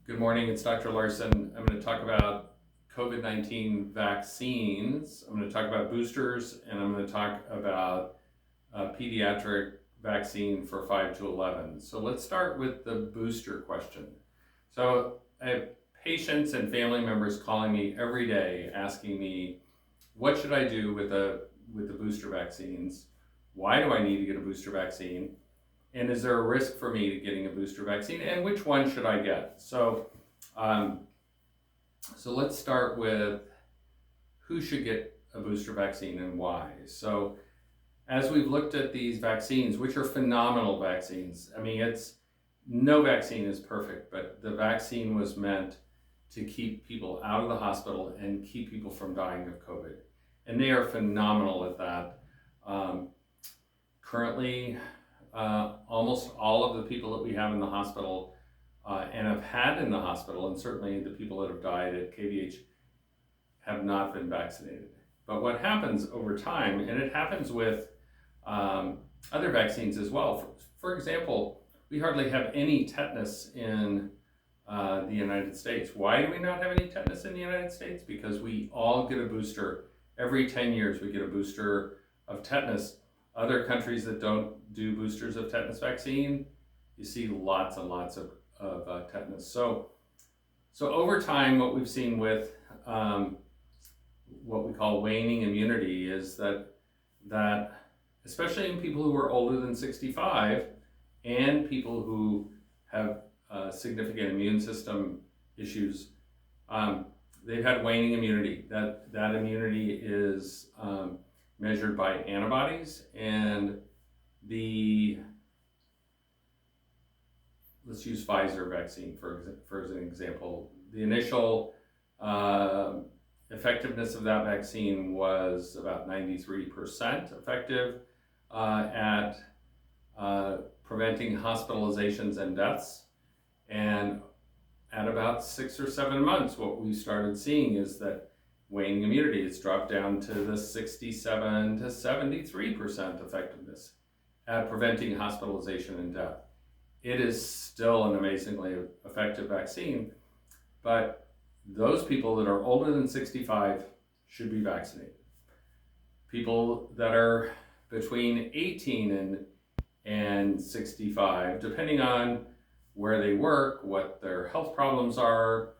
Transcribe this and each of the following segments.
Good morning, it's Dr. Larson. I'm going to talk about COVID-19 vaccines. I'm going to talk about boosters, and I'm going to talk about a pediatric vaccine for 5 to 11. So let's start with the booster question. So I have patients and family members calling me every day asking me, what should I do with the booster vaccines? Why do I need to get a booster vaccine? And is there a risk for me getting a booster vaccine? And which one should I get? Um, so let's start with who should get a booster vaccine and why. So as we've looked at these vaccines, which are phenomenal vaccines, I mean, no vaccine is perfect, but the vaccine was meant to keep people out of the hospital and keep people from dying of COVID. And they are phenomenal at that. Um, Currently, almost all of the people that we have in the hospital and have had in the hospital, and certainly the people that have died at KVH, have not been vaccinated. But what happens over time, and it happens with other vaccines as well. For example, we hardly have any tetanus in the United States. Why do we not have any tetanus in the United States? Because we all get a booster. Every 10 years we get a booster of tetanus. Other countries that don't do boosters of tetanus vaccine, you see lots and lots of tetanus. So over time, what we've seen with what we call waning immunity is that especially in people who are older than 65 and people who have significant immune system issues, they've had waning immunity. That immunity is measured by antibodies, and let's use Pfizer vaccine for an example. The initial effectiveness of that vaccine was about 93% effective at preventing hospitalizations and deaths. And at about 6 or 7 months, what we started seeing is that waning immunity has dropped down to the 67 to 73% effectiveness at preventing hospitalization and death. It is still an amazingly effective vaccine, but those people that are older than 65 should be vaccinated. People that are between 18 and 65, depending on where they work, what their health problems are,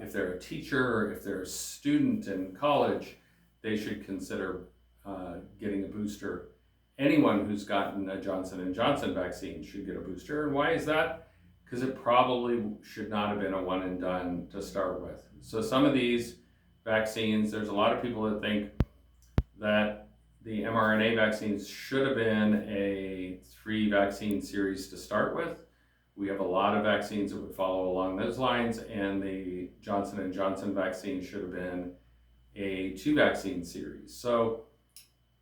if they're a teacher or if they're a student in college, they should consider getting a booster. Anyone who's gotten a Johnson & Johnson vaccine should get a booster. And why is that? Because it probably should not have been a one and done to start with. So some of these vaccines, there's a lot of people that think that the mRNA vaccines should have been a 3 vaccine series to start with. We have a lot of vaccines that would follow along those lines, and the Johnson & Johnson vaccine should have been a 2 vaccine series. So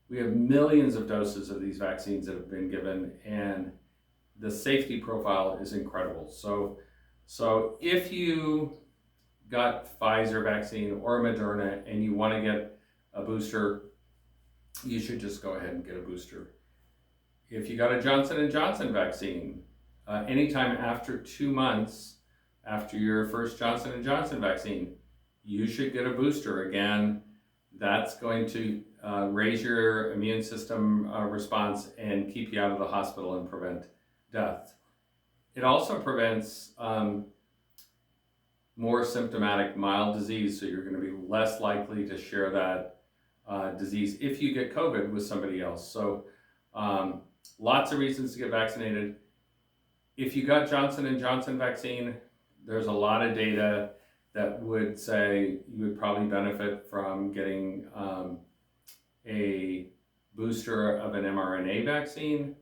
we have millions of doses of these vaccines that have been given, and the safety profile is incredible. So if you got Pfizer vaccine or Moderna and you want to get a booster, you should just go ahead and get a booster. If you got a Johnson & Johnson vaccine, anytime after 2 months after your first Johnson & Johnson vaccine, you should get a booster. Again, that's going to raise your immune system response and keep you out of the hospital and prevent death. It also prevents more symptomatic mild disease, so you're going to be less likely to share that disease if you get COVID with somebody else. So lots of reasons to get vaccinated. If you got Johnson & Johnson vaccine, there's a lot of data that would say you would probably benefit from getting a booster of an mRNA vaccine,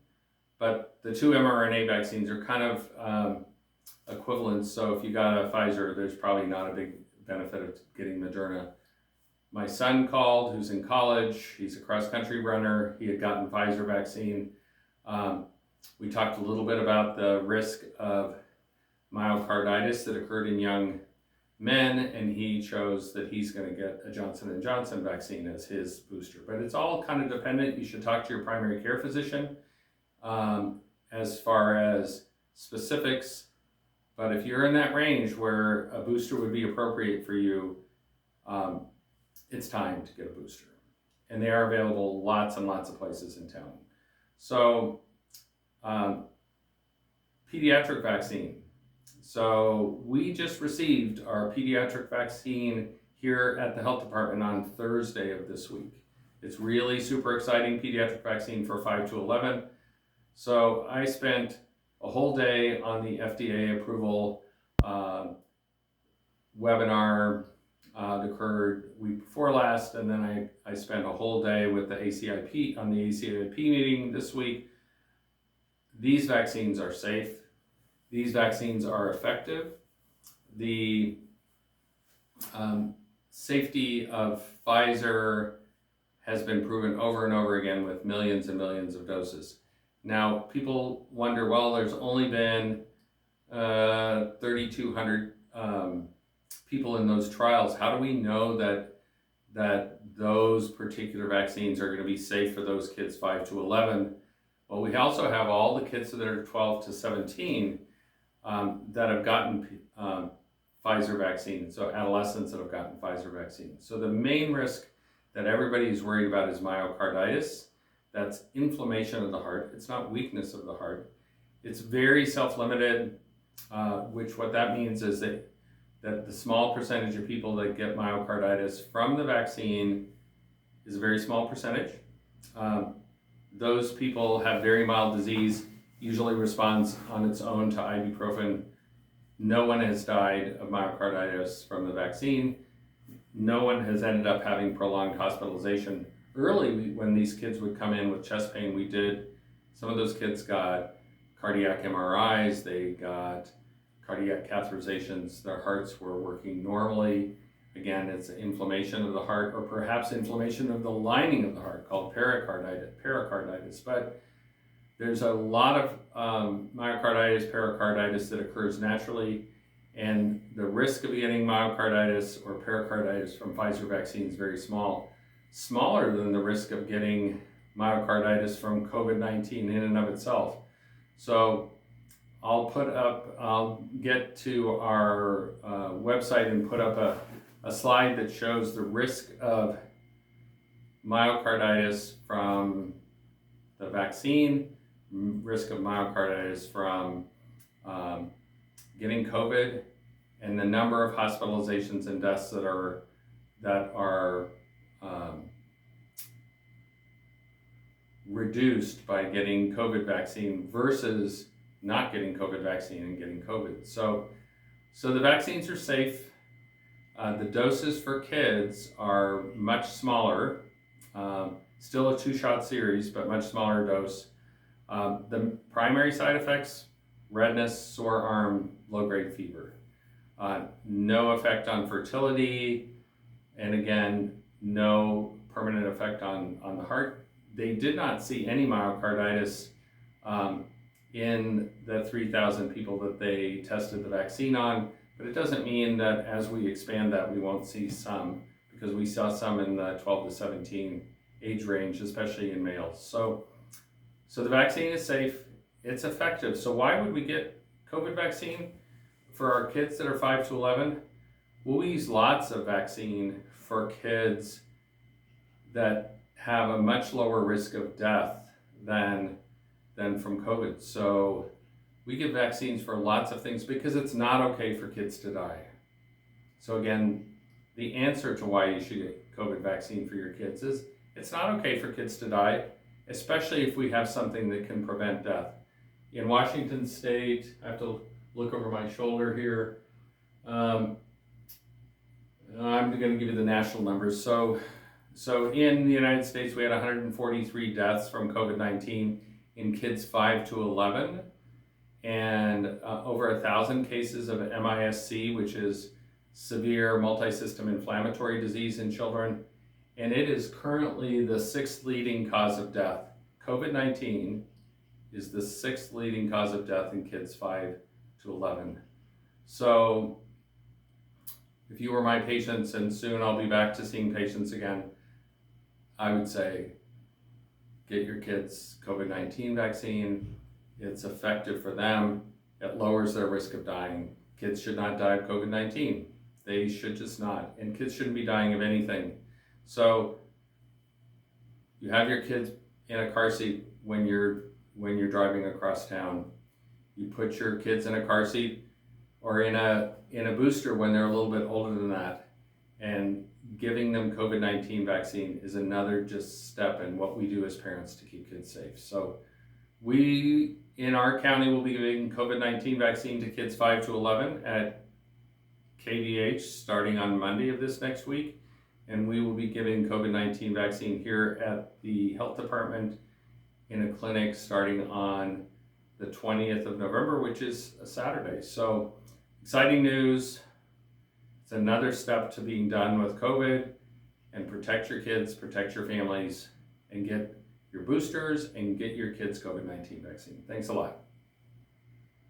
but the 2 mRNA vaccines are kind of equivalent. So if you got a Pfizer, there's probably not a big benefit of getting Moderna. My son called, who's in college. He's a cross-country runner. He had gotten Pfizer vaccine. We talked a little bit about the risk of myocarditis that occurred in young men, and he chose that he's going to get a Johnson & Johnson vaccine as his booster. But it's all kind of dependent. You should talk to your primary care physician as far as specifics. But if you're in that range where a booster would be appropriate for you, um, it's time to get a booster. And they are available lots and lots of places in town. So, um, pediatric vaccine. So we just received our pediatric vaccine here at the health department on Thursday of this week. It's really super exciting, pediatric vaccine for 5 to 11. So I spent a whole day on the FDA approval webinar that occurred week before last, and then I spent a whole day with the ACIP on the ACIP meeting this week. These vaccines are safe. These vaccines are effective. The safety of Pfizer has been proven over and over again with millions and millions of doses. Now, people wonder, well, there's only been 3,200 people in those trials. How do we know that those particular vaccines are going to be safe for those kids 5 to 11? Well, we also have all the kids that are 12 to 17 that have gotten Pfizer vaccine, so adolescents that have gotten Pfizer vaccine. So the main risk that everybody is worried about is myocarditis. That's inflammation of the heart. It's not weakness of the heart. It's very self-limited, which what that means is that the small percentage of people that get myocarditis from the vaccine is a very small percentage. Those people have very mild disease, usually responds on its own to ibuprofen. No one has died of myocarditis from the vaccine. No one has ended up having prolonged hospitalization. Early, when these kids would come in with chest pain, some of those kids got cardiac MRIs, they got cardiac catheterizations, their hearts were working normally. Again, it's inflammation of the heart, or perhaps inflammation of the lining of the heart, called pericarditis. But there's a lot of myocarditis, pericarditis that occurs naturally, and the risk of getting myocarditis or pericarditis from Pfizer vaccine is very small. Smaller than the risk of getting myocarditis from COVID-19 in and of itself. So I'll get to our website and put up a slide that shows the risk of myocarditis from the vaccine, risk of myocarditis from getting COVID, and the number of hospitalizations and deaths that are reduced by getting COVID vaccine versus not getting COVID vaccine and getting COVID. So the vaccines are safe. The doses for kids are much smaller, still a 2-shot series, but much smaller dose. The primary side effects, redness, sore arm, low-grade fever. No effect on fertility, and again, no permanent effect on the heart. They did not see any myocarditis in the 3,000 people that they tested the vaccine on, but it doesn't mean that as we expand that we won't see some, because we saw some in the 12 to 17 age range, especially in males. So the vaccine is safe, it's effective. So why would we get COVID vaccine for our kids that are 5 to 11? We'll use lots of vaccine for kids that have a much lower risk of death than from COVID. So we give vaccines for lots of things because it's not okay for kids to die. So again, the answer to why you should get COVID vaccine for your kids is it's not okay for kids to die, especially if we have something that can prevent death. In Washington State, I have to look over my shoulder here. I'm going to give you the national numbers. So in the United States, we had 143 deaths from COVID-19 in kids 5 to 11, and over 1,000 cases of MIS-C, which is severe multisystem inflammatory disease in children, and it is currently the 6th leading cause of death. COVID-19 is the 6th leading cause of death in kids 5 to 11. So if you were my patients, and soon I'll be back to seeing patients again, I would say get your kids COVID-19 vaccine. It's effective for them. it lowers their risk of dying. Kids should not die of COVID-19. They should just not. And kids shouldn't be dying of anything. So you have your kids in a car seat when you're driving across town. You put your kids in a car seat or in a booster when they're a little bit older than that. And giving them COVID-19 vaccine is another just step in what we do as parents to keep kids safe. So we in our county will be giving COVID-19 vaccine to kids 5 to 11 at KVH starting on Monday of this next week. And we will be giving COVID-19 vaccine here at the health department in a clinic starting on the 20th of November, which is a Saturday. So exciting news. It's another step to being done with COVID, and protect your kids, protect your families, and get your boosters and get your kids COVID-19 vaccine. Thanks a lot.